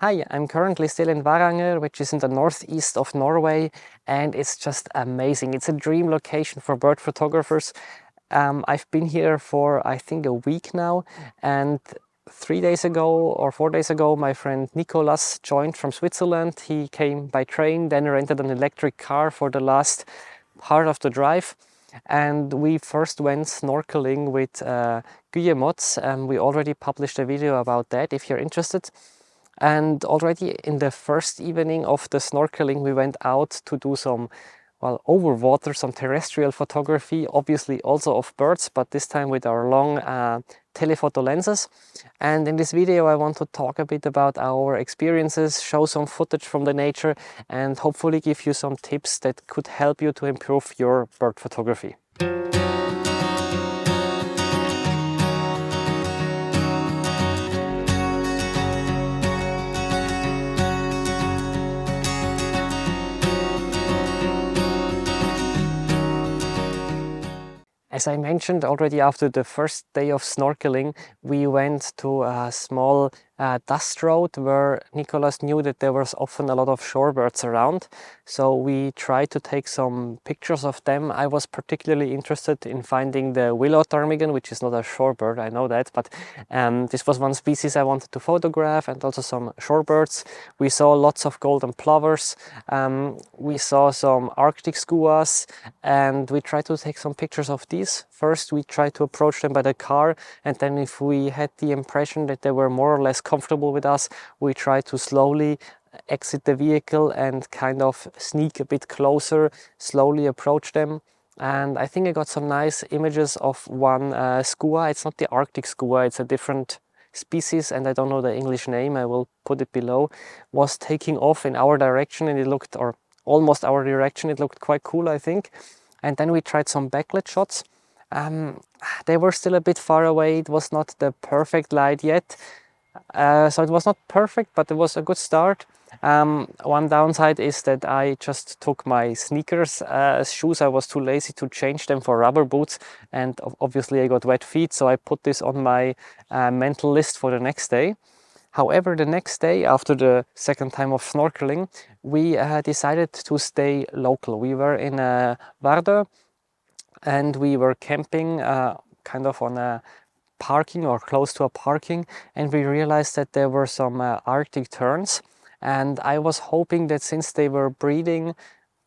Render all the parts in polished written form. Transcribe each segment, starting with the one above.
Hi, I'm currently still in Varanger, which is in the northeast of Norway, and it's just amazing. It's a dream location for bird photographers. I've been here for, I think, a week now, and 3 days ago or 4 days ago, my friend Nicolas joined from Switzerland. He came by train, then rented an electric car for the last part of the drive. And we first went snorkeling with guillemots. We already published a video about that if you're interested. And already in the first evening of the snorkeling, we went out to do some, well, over water, some terrestrial photography, obviously also of birds, but this time with our long telephoto lenses. And in this video, I want to talk a bit about our experiences, show some footage from the nature, and hopefully give you some tips that could help you to improve your bird photography. As I mentioned already, after the first day of snorkeling, we went to a small dust road where Nicolas knew that there was often a lot of shorebirds around. So we tried to take some pictures of them. I was particularly interested in finding the willow ptarmigan, which is not a shorebird, I know that, but this was one species I wanted to photograph, and also some shorebirds. We saw lots of golden plovers. We saw some Arctic skuas, and we tried to take some pictures of these. First, we tried to approach them by the car, and then if we had the impression that they were more or less comfortable with us, we tried to slowly exit the vehicle and kind of sneak a bit closer, slowly approach them. And I think I got some nice images of one skua. It's not the Arctic skua, it's a different species, and I don't know the English name, I will put it below, was taking off in our direction, and it looked, or almost our direction, it looked quite cool, I think. And then we tried some backlit shots. They were still a bit far away, it was not the perfect light yet. So it was not perfect, but it was a good start. One downside is that I just took my sneakers shoes. I was too lazy to change them for rubber boots, and obviously I got wet feet, so I put this on my mental list for the next day. However, the next day, after the second time of snorkeling, we decided to stay local. We were in Vardø, and we were camping kind of on a parking or close to a parking, and we realized that there were some Arctic terns, and I was hoping that since they were breeding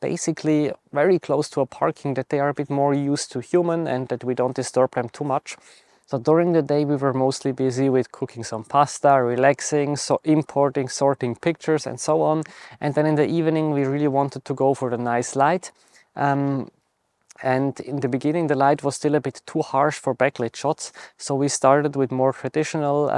basically very close to a parking, that they are a bit more used to human and that we don't disturb them too much. So during the day we were mostly busy with cooking some pasta, relaxing, so importing, sorting pictures and so on. And then in the evening we really wanted to go for the nice light. And in the beginning, the light was still a bit too harsh for backlit shots. So we started with more traditional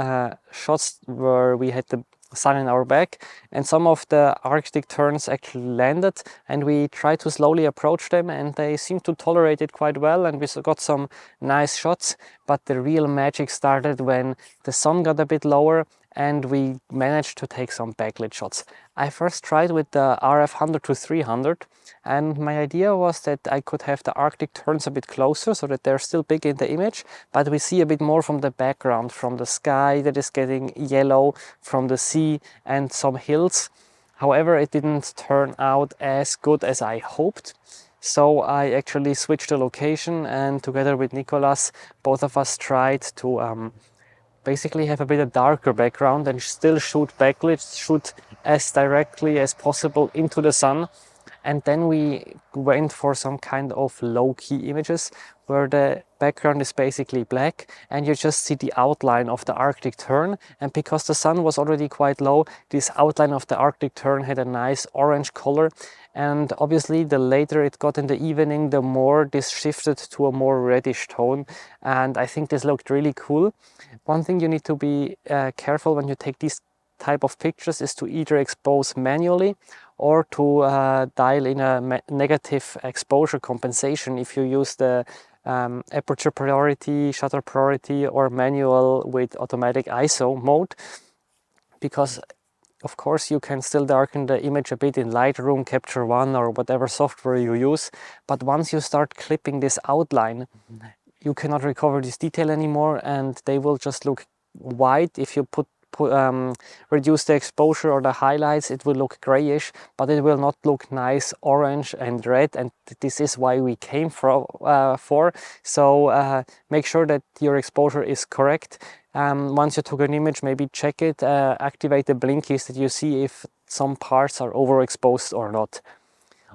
shots where we had the sun in our back. And some of the Arctic terns actually landed, and we tried to slowly approach them, and they seemed to tolerate it quite well. And we got some nice shots. But the real magic started when the sun got a bit lower and we managed to take some backlit shots. I first tried with the RF 100 to 300, and my idea was that I could have the Arctic terns a bit closer so that they're still big in the image, but we see a bit more from the background, from the sky that is getting yellow, from the sea and some hills. However, it didn't turn out as good as I hoped. So I actually switched the location, and together with Nicolas, both of us tried to basically have a bit of darker background and still shoot backlit, shoot as directly as possible into the sun. And then we went for some kind of low-key images where the background is basically black and you just see the outline of the Arctic tern. And because the sun was already quite low, this outline of the Arctic tern had a nice orange color. And obviously the later it got in the evening, the more this shifted to a more reddish tone. And I think this looked really cool. One thing you need to be careful when you take these type of pictures is to either expose manually or to dial in a negative exposure compensation if you use the aperture priority, shutter priority, or manual with automatic ISO mode, because of course you can still darken the image a bit in Lightroom, Capture One, or whatever software you use, but once you start clipping this outline, you cannot recover this detail anymore, and they will just look white if you put reduce the exposure or the highlights, it will look grayish, but it will not look nice orange and red, and this is why we came for. So make sure that your exposure is correct. Once you took an image, maybe check it, activate the blinkies that you see if some parts are overexposed or not.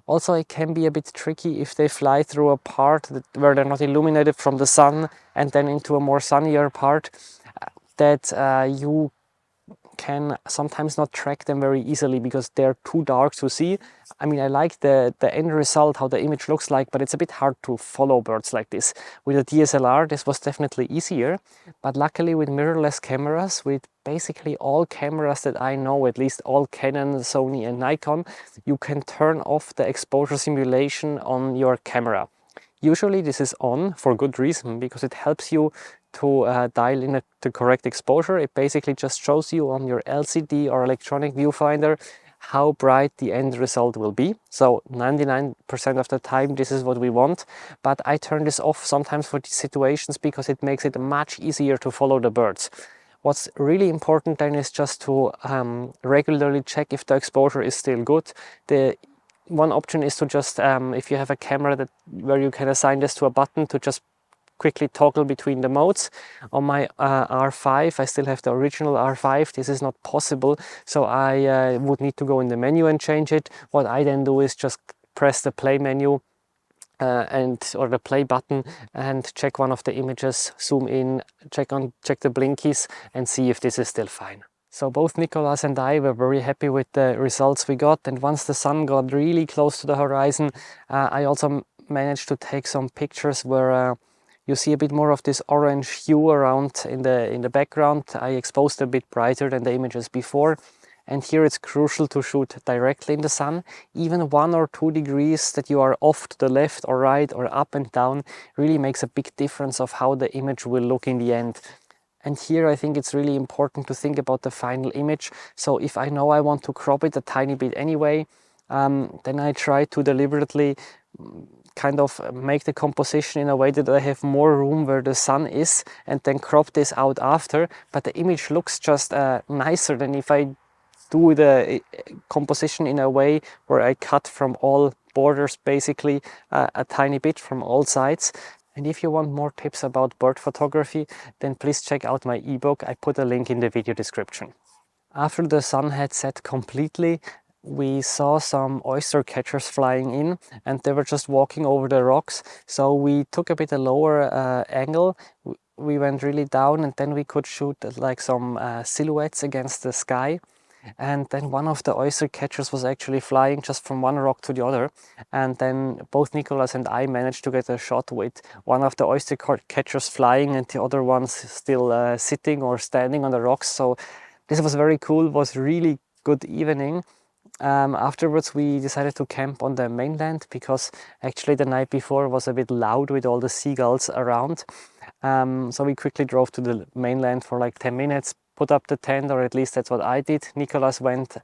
Also, it can be a bit tricky if they fly through a part where they're not illuminated from the sun and then into a more sunnier part, that you can sometimes not track them very easily because they're too dark to see. I mean, I like the end result, how the image looks like, but it's a bit hard to follow birds like this. With a DSLR, this was definitely easier, but luckily with mirrorless cameras, with basically all cameras that I know, at least all Canon, Sony and Nikon, you can turn off the exposure simulation on your camera. Usually this is on for good reason, because it helps you to dial in the correct exposure. It basically just shows you on your LCD or electronic viewfinder how bright the end result will be. So 99% of the time this is what we want, but I turn this off sometimes for these situations because it makes it much easier to follow the birds. What's really important then is just to regularly check if the exposure is still good. One option is to just, if you have a camera where you can assign this to a button, to just quickly toggle between the modes. On my R5, I still have the original R5. This is not possible, so I would need to go in the menu and change it. What I then do is just press the play menu or the play button and check one of the images, zoom in, check the blinkies and see if this is still fine. So both Nicolas and I were very happy with the results we got, and once the sun got really close to the horizon, I also managed to take some pictures where you see a bit more of this orange hue around in the background. I exposed a bit brighter than the images before, and here it's crucial to shoot directly in the sun. Even 1 or 2 degrees that you are off to the left or right or up and down really makes a big difference of how the image will look in the end. And here I think it's really important to think about the final image. So if I know I want to crop it a tiny bit anyway, then I try to deliberately kind of make the composition in a way that I have more room where the sun is, and then crop this out after. But the image looks just nicer than if I do the composition in a way where I cut from all borders basically a tiny bit from all sides. And if you want more tips about bird photography, then please check out my ebook. I put a link in the video description. After the sun had set completely, we saw some oyster catchers flying in, and they were just walking over the rocks. So we took a bit a lower angle. We went really down, and then we could shoot like some silhouettes against the sky. And then one of the oyster catchers was actually flying just from one rock to the other. And then both Nicolas and I managed to get a shot with one of the oyster catchers flying and the other ones still sitting or standing on the rocks. So this was very cool. It was really good evening. Afterwards we decided to camp on the mainland because actually the night before was a bit loud with all the seagulls around. So we quickly drove to the mainland for like 10 minutes, put up the tent, or at least that's what I did. Nicolas went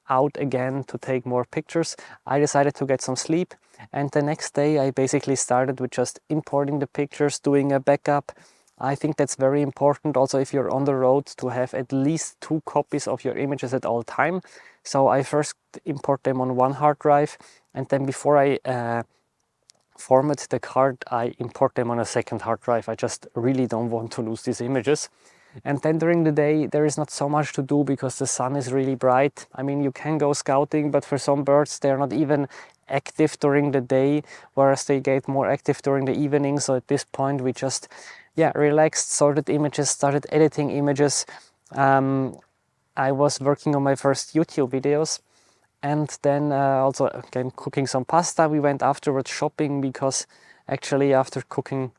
out again to take more pictures. I decided to get some sleep, and the next day I basically started with just importing the pictures, doing a backup. I think that's very important also if you're on the road, to have at least 2 copies of your images at all time. So I first import them on one hard drive, and then before I format the card, I import them on a second hard drive. I just really don't want to lose these images. And then during the day, there is not so much to do because the sun is really bright. I mean, you can go scouting, but for some birds, they're not even active during the day, whereas they get more active during the evening. So at this point, we just, relaxed, sorted images, started editing images. I was working on my first YouTube videos, and then also again cooking some pasta. We went afterwards shopping because actually after cooking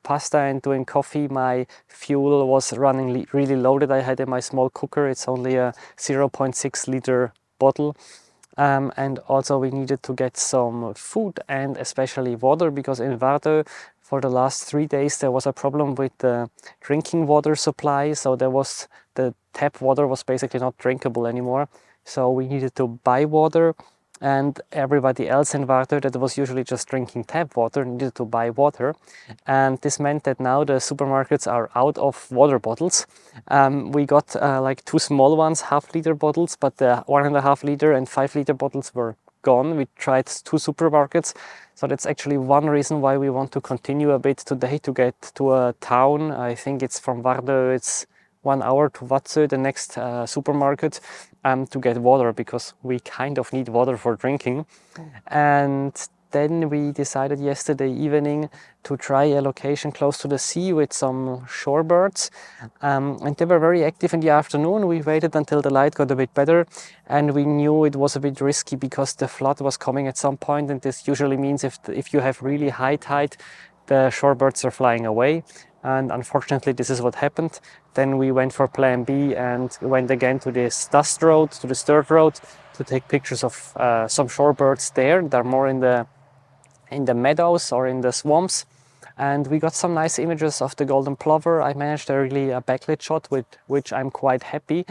pasta and doing coffee, my fuel was running really loaded. I had in my small cooker, it's only a 0.6 liter bottle. And also we needed to get some food and especially water, because in Varanger for the last 3 days there was a problem with the drinking water supply. So the tap water was basically not drinkable anymore. So we needed to buy water. and everybody else in Vardø that was usually just drinking tap water needed to buy water. And this meant that now the supermarkets are out of water bottles. We got like 2 small ones, half-liter bottles, but the 1.5-liter and 5-liter bottles were gone. We tried 2 supermarkets, so that's actually one reason why we want to continue a bit today to get to a town. I think it's from Vardø, it's 1 hour to Vadsø, the next supermarket, to get water, because we kind of need water for drinking. And then we decided yesterday evening to try a location close to the sea with some shorebirds. And they were very active in the afternoon. We waited until the light got a bit better, and we knew it was a bit risky because the flood was coming at some point, and this usually means if you have really high tide, the shorebirds are flying away. And unfortunately, this is what happened. Then we went for plan B and went again to this dust road, to this dirt road, to take pictures of some shorebirds there. They're more in the meadows or in the swamps. And we got some nice images of the golden plover. I managed a backlit shot with which I'm quite happy.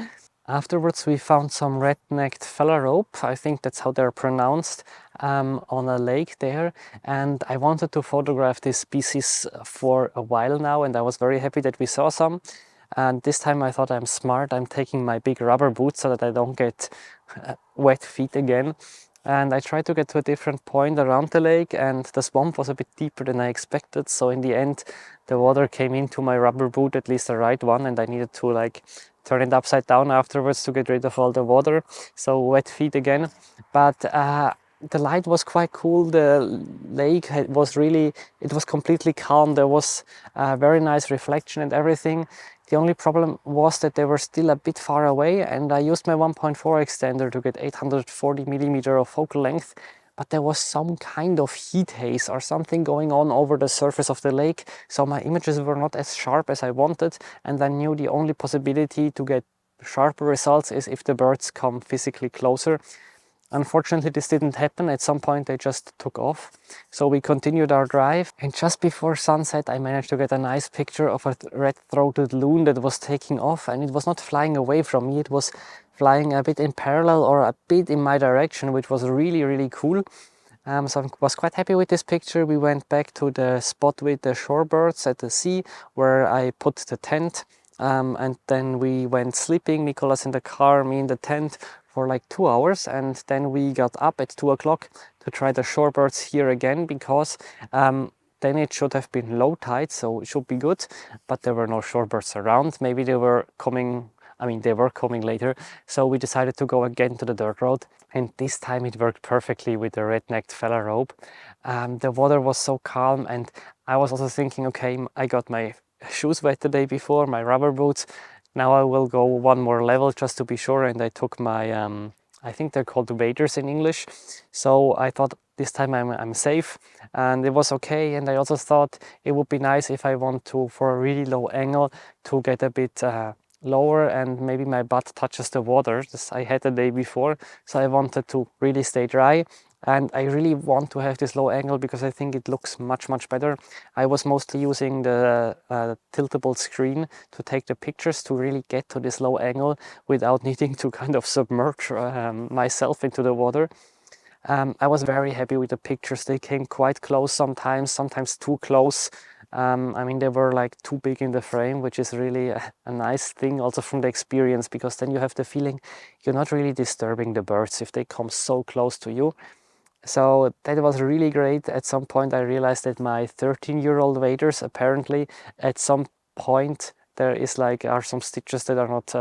Afterwards, we found some red-necked phalarope, I think that's how they're pronounced, on a lake there. And I wanted to photograph this species for a while now, and I was very happy that we saw some. And this time I thought I'm smart. I'm taking my big rubber boots so that I don't get wet feet again. And I tried to get to a different point around the lake, and the swamp was a bit deeper than I expected. So in the end, the water came into my rubber boot, at least the right one, and I needed to like turn it upside down afterwards to get rid of all the water. So wet feet again. But the light was quite cool. The lake was completely calm. There was a very nice reflection and everything. The only problem was that they were still a bit far away, and I used my 1.4 extender to get 840mm of focal length, but there was some kind of heat haze or something going on over the surface of the lake, so my images were not as sharp as I wanted, and I knew the only possibility to get sharper results is if the birds come physically closer. Unfortunately, this didn't happen. At some point, they just took off. So we continued our drive. And just before sunset, I managed to get a nice picture of a red-throated loon that was taking off. And it was not flying away from me. It was flying a bit in parallel or a bit in my direction, which was really, really cool. So I was quite happy with this picture. We went back to the spot with the shorebirds at the sea, where I put the tent. And then we went sleeping, Nicolas in the car, me in the tent, for like 2 hours, and then we got up at 2 o'clock to try the shorebirds here again, because then it should have been low tide, so it should be good, but there were no shorebirds around. Maybe they were coming, they were coming later, so we decided to go again to the dirt road, and this time it worked perfectly with the red-necked phalarope. The water was so calm, and I was also thinking, okay, I got my shoes wet the day before, my rubber boots. Now I will go one more level just to be sure, and I took my, I think they're called waders in English. So I thought this time I'm safe, and it was okay. And I also thought it would be nice if I want to, for a really low angle, to get a bit lower and maybe my butt touches the water. This I had the day before, so I wanted to really stay dry. And I really want to have this low angle because I think it looks much, much better. I was mostly using the tiltable screen to take the pictures to really get to this low angle without needing to kind of submerge myself into the water. I was very happy with the pictures. They came quite close sometimes too close. They were like too big in the frame, which is really a nice thing also from the experience, because then you have the feeling you're not really disturbing the birds if they come so close to you. So that was really great. At some point I realized that my 13-year-old waders, apparently at some point there are some stitches that are not,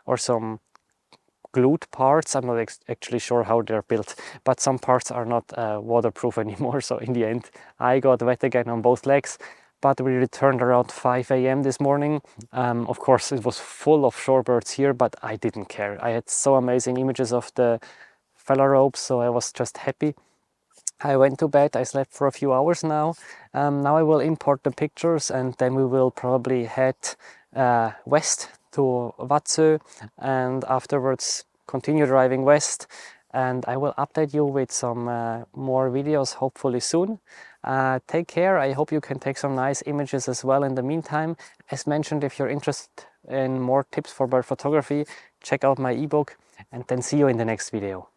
or some glued parts. I'm not actually sure how they're built, but some parts are not waterproof anymore. So in the end, I got wet again on both legs. But we returned around 5 a.m. this morning. Of course, it was full of shorebirds here, but I didn't care. I had so amazing images of the phalarope, so I was just happy. I went to bed. I slept for a few hours now. Now I will import the pictures, and then we will probably head west to Vadsø, and afterwards continue driving west. And I will update you with some more videos hopefully soon. Take care. I hope you can take some nice images as well in the meantime. As mentioned, if you're interested in more tips for bird photography, check out my ebook, and then see you in the next video.